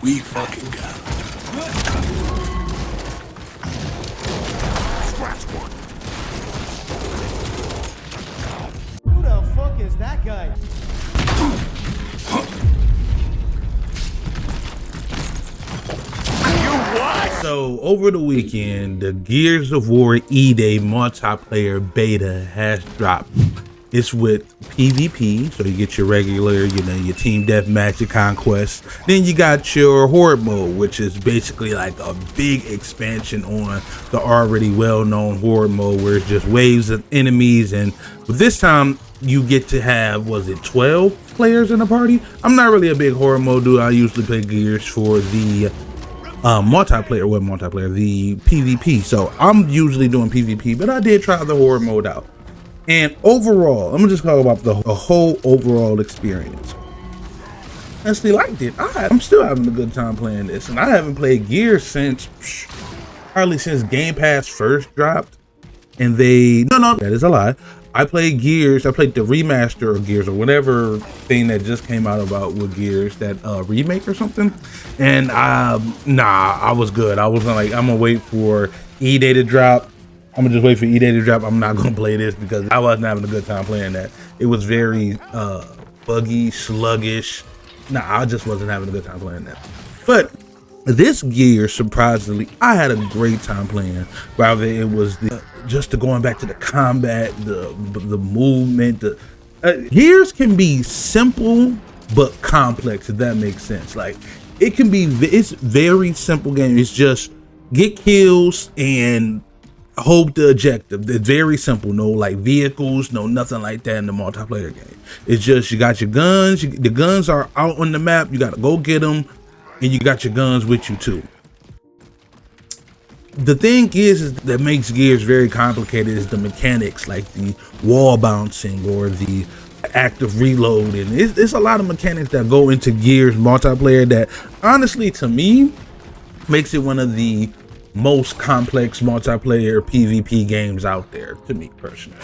We fucking got him. Scratch one. Who the fuck is that guy? So over the weekend, the Gears of War E-Day multiplayer beta has dropped. It's with PvP, so you get your regular, your team deathmatch, your conquest. Then you got your horde mode, which is basically like a big expansion on the already well-known horde mode, where it's just waves of enemies. And this time you get to have, was it 12 players in a party? I'm not really a big horde mode dude. I usually play Gears for the multiplayer, the PvP. So I'm usually doing PvP, but I did try the horde mode out. And overall, I'm gonna just talk about the whole overall experience. I actually liked it. I'm still having a good time playing this, and I haven't played Gears since probably since Game Pass first dropped. And no, that is a lie. I played Gears. I played the remaster of Gears, or whatever thing that just came out about with Gears, that remake or something. And I was good. I was like, I'm gonna wait for E-Day to drop. I'm gonna just wait for E-Day to drop. I'm not gonna play this because I wasn't having a good time playing that. It was very buggy, sluggish. I just wasn't having a good time playing that. But this Gear, surprisingly, I had a great time playing. Rather, it was just going back to the combat, the movement. Gears can be simple but complex, if that makes sense. Like it's very simple game. It's just get kills and hope the objective. It's very simple. No like vehicles, no nothing like that in the multiplayer game. It's just you got your guns. The guns are out on the map. You got to go get them, and you got your guns with you too. The thing is that makes Gears very complicated is the mechanics, like the wall bouncing or the active reload, and it's a lot of mechanics that go into Gears multiplayer that honestly to me makes it one of the most complex multiplayer PvP games out there, to me personally,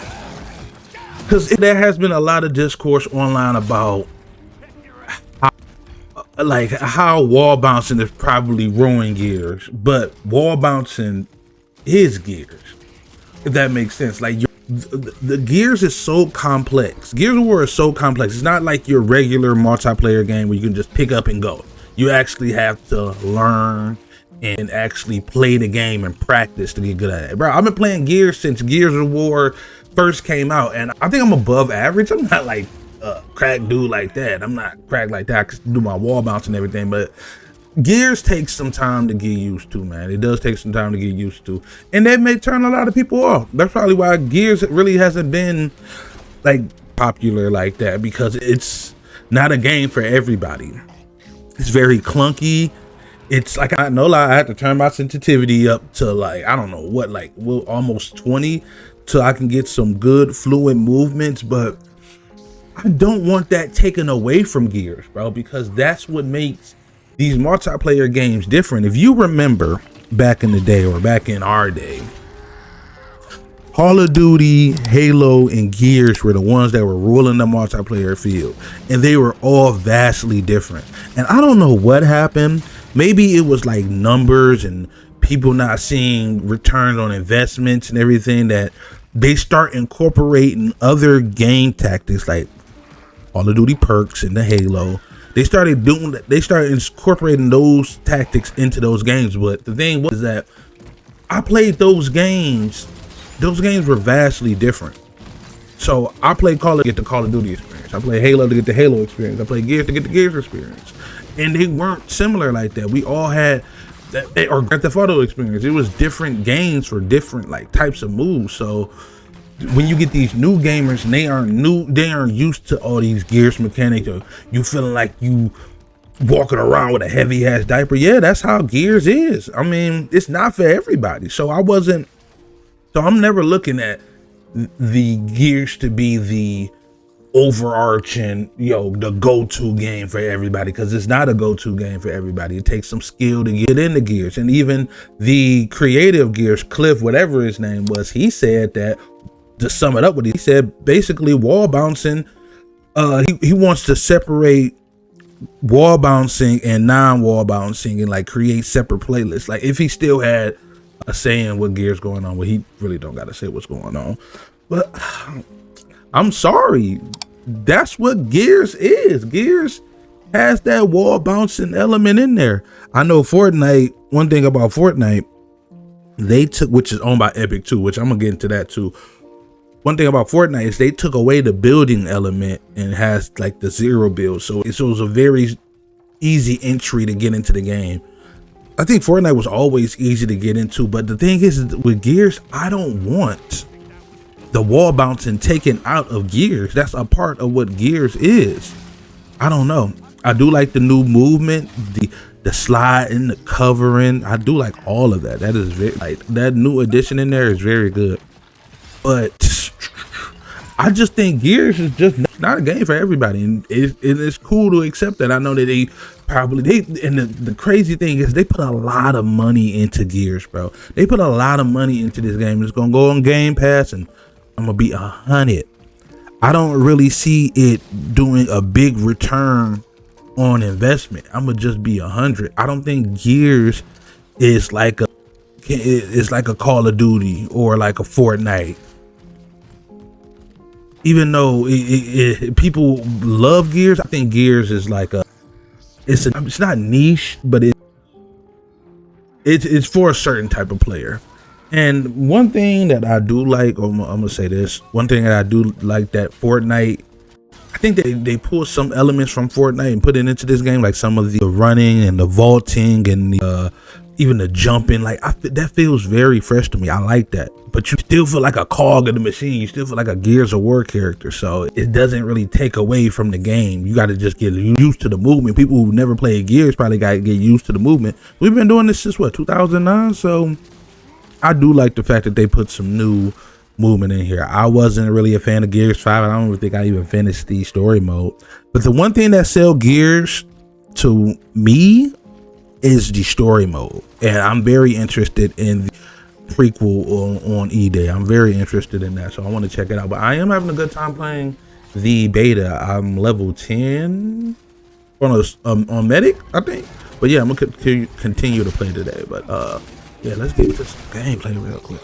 because there has been a lot of discourse online about how wall bouncing is probably ruining Gears, but wall bouncing is Gears, if that makes sense. Like the Gears is so complex. Gears of War is so complex. It's not like your regular multiplayer game where you can just pick up and go. You actually have to learn and actually play the game and practice to get good at it. Bro, I've been playing Gears since Gears of War first came out, and I think I'm above average. I'm not like a crack dude like that. I'm not cracked like that. I can do my wall bounce and everything, but Gears takes some time to get used to, man. It does take some time to get used to, and that may turn a lot of people off. That's probably why Gears really hasn't been like popular like that, because it's not a game for everybody. It's very clunky. It's like, I no lie, I had to turn my sensitivity up to like, I don't know what, like almost 20 till I can get some good fluid movements. But I don't want that taken away from Gears, bro, because that's what makes these multiplayer games different. If you remember back in the day, or back in our day, Call of Duty, Halo, and Gears were the ones that were ruling the multiplayer field, and they were all vastly different. And I don't know what happened. Maybe it was like numbers and people not seeing returns on investments and everything, that they start incorporating other game tactics like Call of Duty perks and the Halo. They started incorporating those tactics into those games. But the thing was that I played those games. Those games were vastly different. So I played Call to get the Call of Duty experience. I played Halo to get the Halo experience. I played Gears to get the Gears experience. And they weren't similar like that. We all had that, or Grand Theft Auto experience. It was different games for different like types of moves. So when you get these new gamers and they aren't used to all these Gears mechanics, or you feeling like you walking around with a heavy ass diaper. Yeah, that's how Gears is. I mean, it's not for everybody. So I'm never looking at the Gears to be the overarching, the go-to game for everybody, because it's not a go-to game for everybody. It takes some skill to get into Gears. And even the creative Gears, Cliff, whatever his name was, he said that, to sum it up, what he said, basically wall bouncing, he wants to separate wall bouncing and non-wall bouncing and like create separate playlists. Like if he still had a say in what gear's going on, well, he really don't gotta say what's going on. But I'm sorry, that's what Gears is. Gears has that wall bouncing element in there. I know Fortnite, one thing about Fortnite, they took, which is owned by Epic too, which I'm gonna get into that too. One thing about Fortnite is they took away the building element and has like the zero build. So it was a very easy entry to get into the game. I think Fortnite was always easy to get into, but the thing is with Gears, I don't want the wall bouncing taken out of Gears. That's a part of what Gears is. I don't know. I do like the new movement, the sliding, the covering. I do like all of that. That is very, like, that new addition in there is very good. But I just think Gears is just not a game for everybody, and it's cool to accept that. I know that they and the crazy thing is they put a lot of money into Gears, bro. They put a lot of money into this game. It's gonna go on Game Pass, and I'm gonna be 100. I don't really see it doing a big return on investment. I'm gonna just be 100. I don't think Gears is like a Call of Duty or like a Fortnite. Even though people love Gears, I think Gears is like it's not niche, but it's for a certain type of player. And one thing that I do like, I'm gonna say this, one thing that I do like that Fortnite, I think they pull some elements from Fortnite and put it into this game, like some of the running and the vaulting and the even the jumping. Like that feels very fresh to me. I like that. But you still feel like a cog in the machine. You still feel like a Gears of War character. So it doesn't really take away from the game. You got to just get used to the movement. People who never played Gears probably got to get used to the movement. We've been doing this since what, 2009? So I do like the fact that they put some new movement in here. I wasn't really a fan of Gears 5. I don't even think I even finished the story mode. But the one thing that sell Gears to me is the story mode. And I'm very interested in the prequel on E-Day. I'm very interested in that, so I want to check it out. But I am having a good time playing the beta. I'm level 10 on Medic, I think. But yeah, I'm gonna continue to play today. But yeah, let's get into some gameplay real quick.